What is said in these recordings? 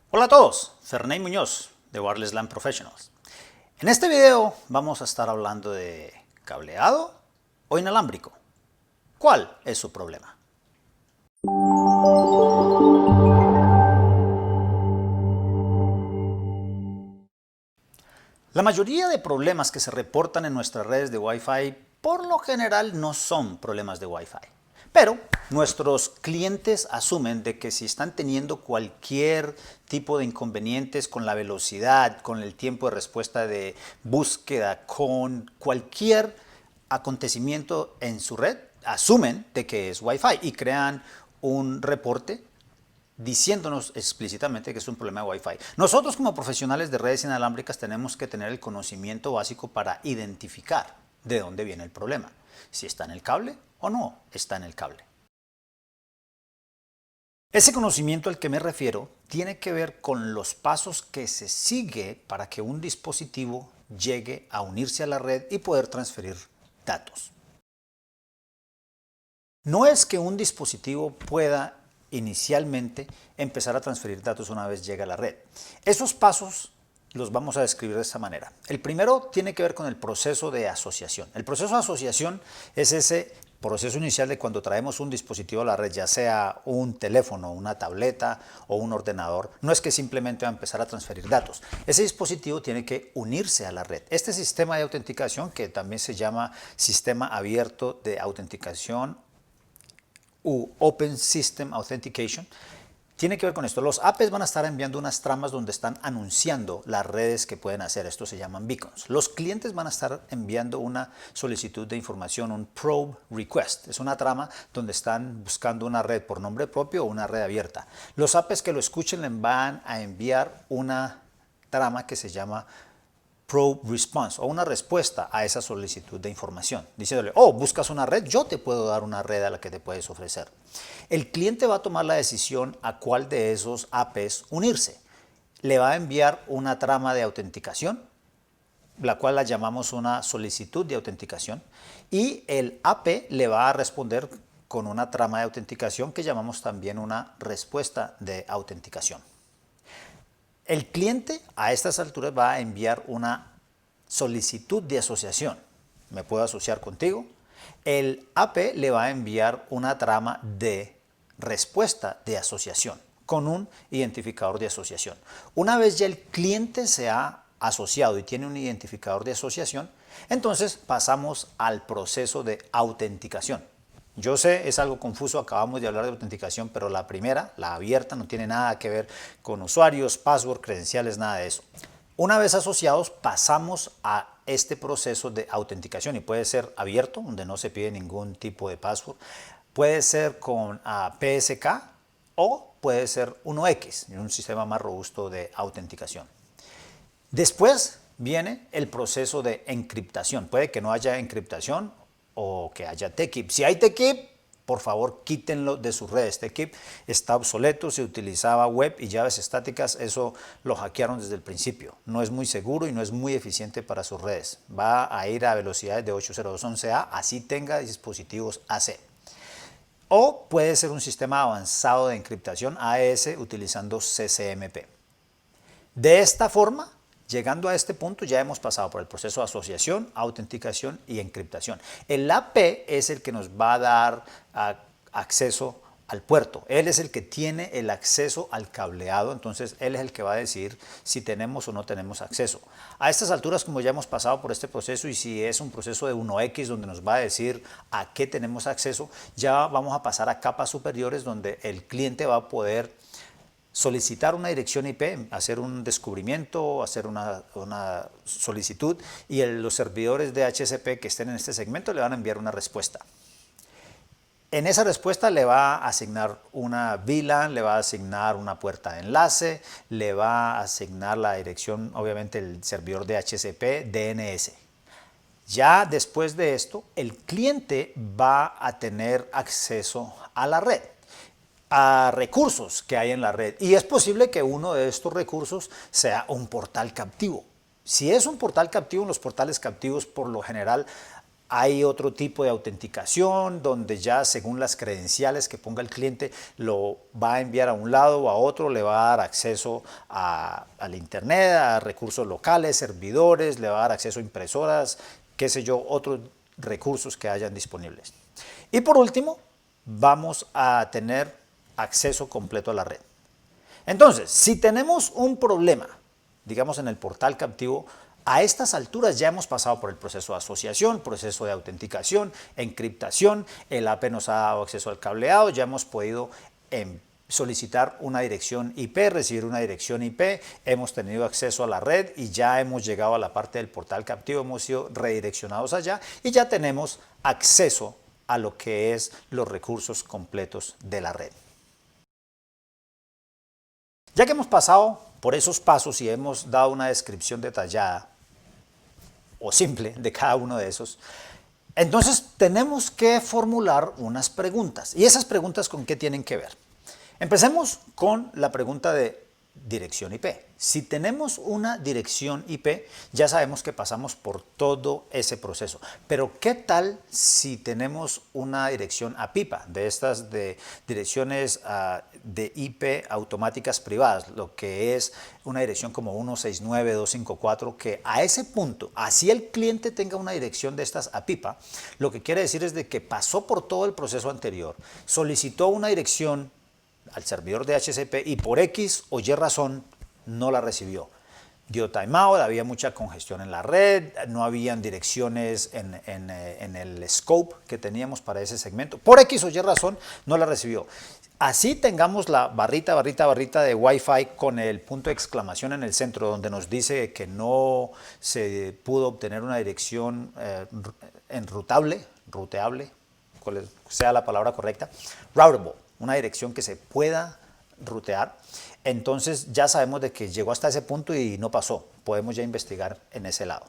Hola a todos, Ferney Muñoz de Wireless LAN Professionals. En este video vamos a estar hablando de cableado o inalámbrico. ¿Cuál es su problema? La mayoría de problemas que se reportan en nuestras redes de Wi-Fi por lo general no son problemas de Wi-Fi. Pero nuestros clientes asumen de que si están teniendo cualquier tipo de inconvenientes con la velocidad, con el tiempo de respuesta de búsqueda, con cualquier acontecimiento en su red, asumen de que es Wi-Fi y crean un reporte diciéndonos explícitamente que es un problema de Wi-Fi. Nosotros como profesionales de redes inalámbricas tenemos que tener el conocimiento básico para identificar de dónde viene el problema, si está en el cable o no está en el cable. Ese conocimiento al que me refiero tiene que ver con los pasos que se sigue para que un dispositivo llegue a unirse a la red y poder transferir datos. No es que un dispositivo pueda inicialmente empezar a transferir datos una vez llega a la red. Esos pasos los vamos a describir de esta manera. El primero tiene que ver con el proceso de asociación. El proceso de asociación es ese proceso inicial de cuando traemos un dispositivo a la red, ya sea un teléfono, una tableta o un ordenador. No es que simplemente va a empezar a transferir datos. Ese dispositivo tiene que unirse a la red. Este sistema de autenticación, que también se llama sistema abierto de autenticación u Open System Authentication, tiene que ver con esto. Los APs van a estar enviando unas tramas donde están anunciando las redes que pueden hacer. Esto se llaman beacons. Los clientes van a estar enviando una solicitud de información, un probe request. Es una trama donde están buscando una red por nombre propio o una red abierta. Los APs que lo escuchen le van a enviar una trama que se llama probe response o una respuesta a esa solicitud de información, diciéndole, oh, buscas una red, yo te puedo dar una red a la que te puedes ofrecer. El cliente va a tomar la decisión a cuál de esos APs unirse. Le va a enviar una trama de autenticación, la cual la llamamos una solicitud de autenticación, y el AP le va a responder con una trama de autenticación que llamamos también una respuesta de autenticación. El cliente a estas alturas va a enviar una solicitud de asociación. Me puedo asociar contigo. El AP le va a enviar una trama de respuesta de asociación con un identificador de asociación. Una vez ya el cliente se ha asociado y tiene un identificador de asociación, entonces pasamos al proceso de autenticación. Yo sé, es algo confuso, acabamos de hablar de autenticación, pero la primera, la abierta, no tiene nada que ver con usuarios, password, credenciales, nada de eso. Una vez asociados, pasamos a este proceso de autenticación y puede ser abierto, donde no se pide ningún tipo de password, puede ser con PSK o puede ser 1X, un sistema más robusto de autenticación. Después viene el proceso de encriptación. Puede que no haya encriptación o que haya TKIP. Si hay TKIP, por favor quítenlo de sus redes. TKIP está obsoleto, se utilizaba web y llaves estáticas, eso lo hackearon desde el principio. No es muy seguro y no es muy eficiente para sus redes. Va a ir a velocidades de 802.11a, así tenga dispositivos AC. O puede ser un sistema avanzado de encriptación AES utilizando CCMP. De esta forma, llegando a este punto, ya hemos pasado por el proceso de asociación, autenticación y encriptación. El AP es el que nos va a dar acceso al puerto. Él es el que tiene el acceso al cableado, entonces él es el que va a decidir si tenemos o no tenemos acceso. A estas alturas, como ya hemos pasado por este proceso y si es un proceso de 1X donde nos va a decir a qué tenemos acceso, ya vamos a pasar a capas superiores donde el cliente va a poder solicitar una dirección IP, hacer un descubrimiento, hacer una solicitud y los servidores de HCP que estén en este segmento le van a enviar una respuesta. En esa respuesta le va a asignar una VLAN, le va a asignar una puerta de enlace, le va a asignar la dirección, obviamente el servidor de HCP, DNS. Ya después de esto, el cliente va a tener acceso a la red, a recursos que hay en la red, y es posible que uno de estos recursos sea un portal captivo. Si es un portal captivo, los portales captivos por lo general Hay otro tipo de autenticación donde ya según las credenciales que ponga el cliente lo va a enviar a un lado o a otro, le va a dar acceso al internet, a recursos locales, servidores, le va a dar acceso a impresoras, qué sé yo, otros recursos que hayan disponibles. Y por último, vamos a tener acceso completo a la red. Entonces, si tenemos un problema, digamos en el portal captivo, a estas alturas ya hemos pasado por el proceso de asociación, proceso de autenticación, encriptación, el AP nos ha dado acceso al cableado, ya hemos podido solicitar una dirección IP, recibir una dirección IP, hemos tenido acceso a la red y ya hemos llegado a la parte del portal captivo, hemos sido redireccionados allá y ya tenemos acceso a lo que es los recursos completos de la red. Ya que hemos pasado por esos pasos y hemos dado una descripción detallada o simple de cada uno de esos, entonces tenemos que formular unas preguntas. ¿Y esas preguntas con qué tienen que ver? Empecemos con la pregunta de dirección IP. Si tenemos una dirección IP, ya sabemos que pasamos por todo ese proceso. Pero ¿qué tal si tenemos una dirección APIPA, de estas de direcciones de IP automáticas privadas, lo que es una dirección como 169.254, que a ese punto, así el cliente tenga una dirección de estas APIPA, lo que quiere decir es de que pasó por todo el proceso anterior, solicitó una dirección al servidor de DHCP y por X o Y razón no la recibió. Dio timeout, había mucha congestión en la red, no habían direcciones en el scope que teníamos para ese segmento. Por X o Y razón no la recibió. Así tengamos la barrita de Wi-Fi con el punto de exclamación en el centro donde nos dice que no se pudo obtener una dirección ruteable, cual sea la palabra correcta, routable, una dirección que se pueda rutear, entonces ya sabemos de que llegó hasta ese punto y no pasó, podemos ya investigar en ese lado.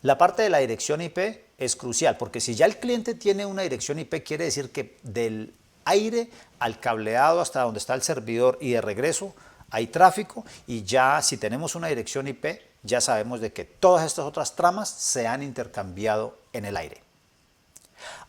La parte de la dirección IP es crucial porque si ya el cliente tiene una dirección IP quiere decir que del aire al cableado hasta donde está el servidor y de regreso hay tráfico y ya si tenemos una dirección IP ya sabemos de que todas estas otras tramas se han intercambiado en el aire.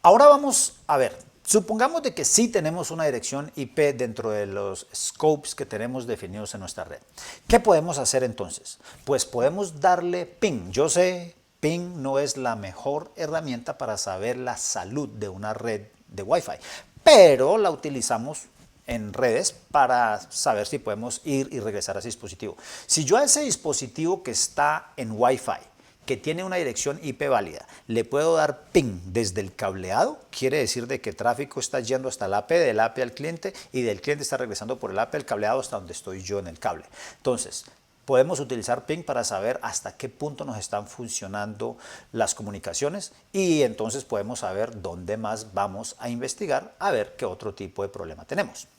Ahora vamos a ver, supongamos de que sí tenemos una dirección IP dentro de los scopes que tenemos definidos en nuestra red. ¿Qué podemos hacer entonces? Pues podemos darle ping. Yo sé, ping no es la mejor herramienta para saber la salud de una red de Wi-Fi, pero la utilizamos en redes para saber si podemos ir y regresar a ese dispositivo. Si yo a ese dispositivo que está en Wi-Fi, que tiene una dirección IP válida, le puedo dar ping desde el cableado, quiere decir de que tráfico está yendo hasta el AP, del AP al cliente y del cliente está regresando por el AP al cableado hasta donde estoy yo en el cable. Entonces, podemos utilizar ping para saber hasta qué punto nos están funcionando las comunicaciones y entonces podemos saber dónde más vamos a investigar a ver qué otro tipo de problema tenemos.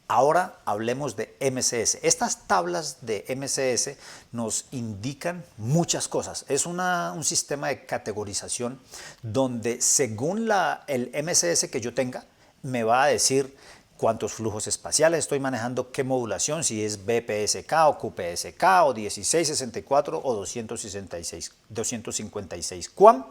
Ahora hablemos de MCS. Estas tablas de MCS nos indican muchas cosas. Es un sistema de categorización donde según el MCS que yo tenga, me va a decir cuántos flujos espaciales estoy manejando, qué modulación, si es BPSK o QPSK o 1664 o 256 QAM.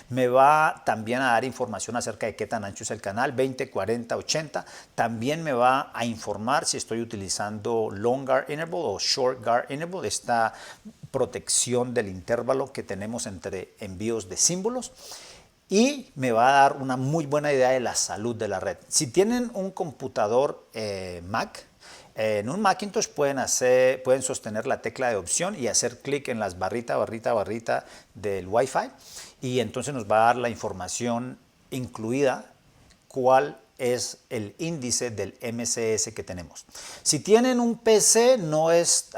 Me va también a dar información acerca de qué tan ancho es el canal, 20, 40, 80. También me va a informar si estoy utilizando long guard interval o short guard interval, esta protección del intervalo que tenemos entre envíos de símbolos. Y me va a dar una muy buena idea de la salud de la red. Si tienen un computador Mac, en un Macintosh pueden sostener la tecla de opción y hacer clic en las barrita del Wi-Fi y entonces nos va a dar la información incluida cuál es el índice del MCS que tenemos. Si tienen un PC no es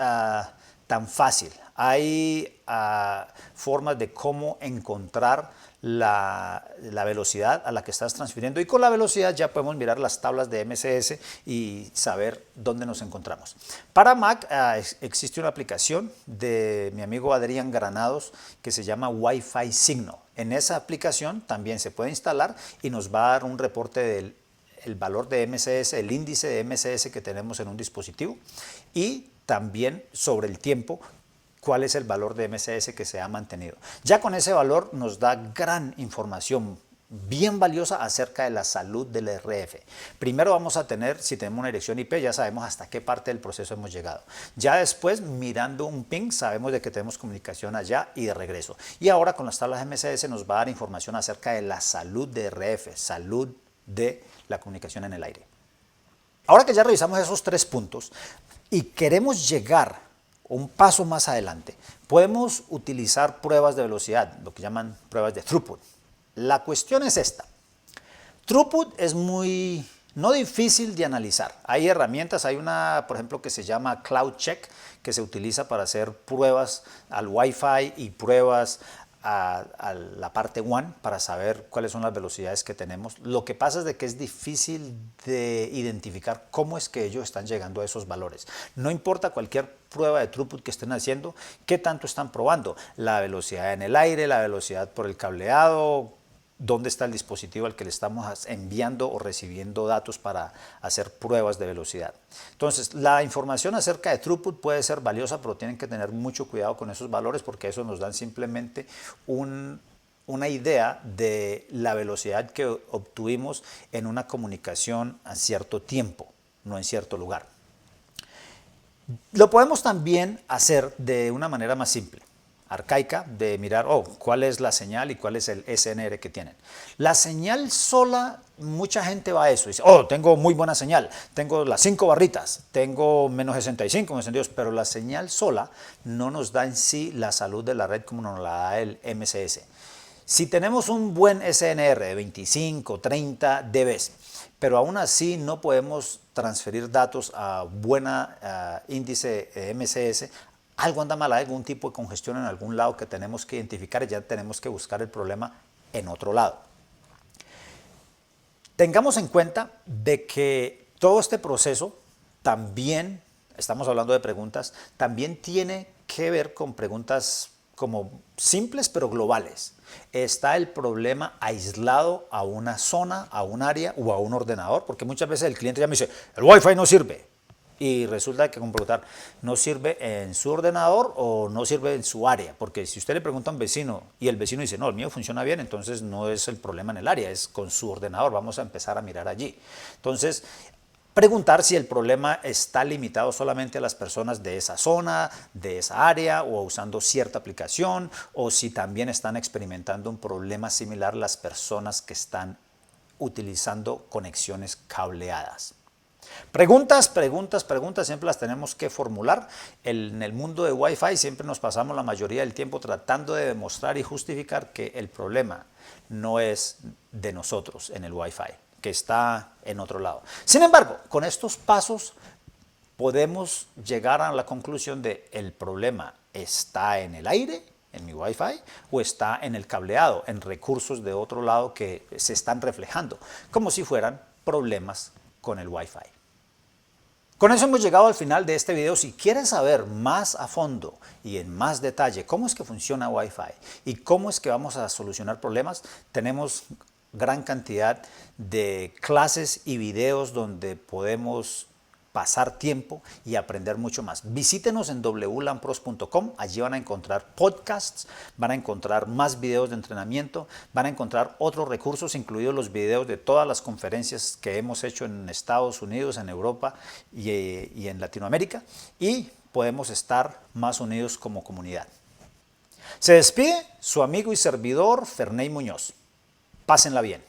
tan fácil. Hay formas de cómo encontrar la velocidad a la que estás transfiriendo y con la velocidad ya podemos mirar las tablas de MCS y saber dónde nos encontramos. Para Mac existe una aplicación de mi amigo Adrián Granados que se llama Wi-Fi Signal. En esa aplicación también se puede instalar y nos va a dar un reporte del valor de MCS, el índice de MCS que tenemos en un dispositivo y también sobre el tiempo cuál es el valor de MSS que se ha mantenido. Ya con ese valor nos da gran información bien valiosa acerca de la salud del RF. Primero vamos a tener, si tenemos una dirección IP, ya sabemos hasta qué parte del proceso hemos llegado. Ya después, mirando un ping, sabemos de que tenemos comunicación allá y de regreso. Y ahora con las tablas MSS nos va a dar información acerca de la salud de RF, salud de la comunicación en el aire. Ahora que ya revisamos esos 3 puntos y queremos llegar un paso más adelante, podemos utilizar pruebas de velocidad, lo que llaman pruebas de throughput. La cuestión es esta. Throughput es muy, no difícil de analizar. Hay herramientas, hay una, por ejemplo, que se llama CloudCheck, que se utiliza para hacer pruebas al Wi-Fi y pruebas a la parte WAN para saber cuáles son las velocidades que tenemos. Lo que pasa es de que es difícil de identificar cómo es que ellos están llegando a esos valores. No importa cualquier prueba de throughput que estén haciendo, qué tanto están probando, la velocidad en el aire, la velocidad por el cableado, dónde está el dispositivo al que le estamos enviando o recibiendo datos para hacer pruebas de velocidad. Entonces, la información acerca de throughput puede ser valiosa, pero tienen que tener mucho cuidado con esos valores porque eso nos dan simplemente una idea de la velocidad que obtuvimos en una comunicación a cierto tiempo, no en cierto lugar. Lo podemos también hacer de una manera más simple, arcaica, de mirar cuál es la señal y cuál es el SNR que tienen. La señal sola, mucha gente va a eso, dice, tengo muy buena señal, tengo las 5 barritas, tengo menos 65, menos 62, pero la señal sola no nos da en sí la salud de la red como nos la da el MSS. Si tenemos un buen SNR de 25, 30 dB, pero aún así no podemos transferir datos a buena índice MSS, algo anda mal, hay algún tipo de congestión en algún lado que tenemos que identificar y ya tenemos que buscar el problema en otro lado. Tengamos en cuenta de que todo este proceso también, estamos hablando de preguntas, también tiene que ver con preguntas como simples pero globales. ¿Está el problema aislado a una zona, a un área o a un ordenador? Porque muchas veces el cliente ya me dice, el Wi-Fi no sirve. Y resulta que computar no sirve en su ordenador o no sirve en su área, porque si usted le pregunta a un vecino y el vecino dice, no, el mío funciona bien, entonces no es el problema en el área, es con su ordenador, vamos a empezar a mirar allí. Entonces, preguntar si el problema está limitado solamente a las personas de esa zona, de esa área o usando cierta aplicación, o si también están experimentando un problema similar las personas que están utilizando conexiones cableadas. Preguntas, siempre las tenemos que formular. En el mundo de Wi-Fi siempre nos pasamos la mayoría del tiempo tratando de demostrar y justificar que el problema no es de nosotros en el Wi-Fi, que está en otro lado. Sin embargo, con estos pasos podemos llegar a la conclusión de el problema está en el aire, en mi Wi-Fi, o está en el cableado, en recursos de otro lado que se están reflejando, como si fueran problemas con el Wi-Fi. Con eso hemos llegado al final de este video. Si quieres saber más a fondo y en más detalle cómo es que funciona Wi-Fi y cómo es que vamos a solucionar problemas, tenemos gran cantidad de clases y videos donde podemos pasar tiempo y aprender mucho más. Visítenos en wlanpros.com, allí van a encontrar podcasts, van a encontrar más videos de entrenamiento, van a encontrar otros recursos, incluidos los videos de todas las conferencias que hemos hecho en Estados Unidos, en Europa y en Latinoamérica, y podemos estar más unidos como comunidad. Se despide su amigo y servidor Ferney Muñoz. Pásenla bien.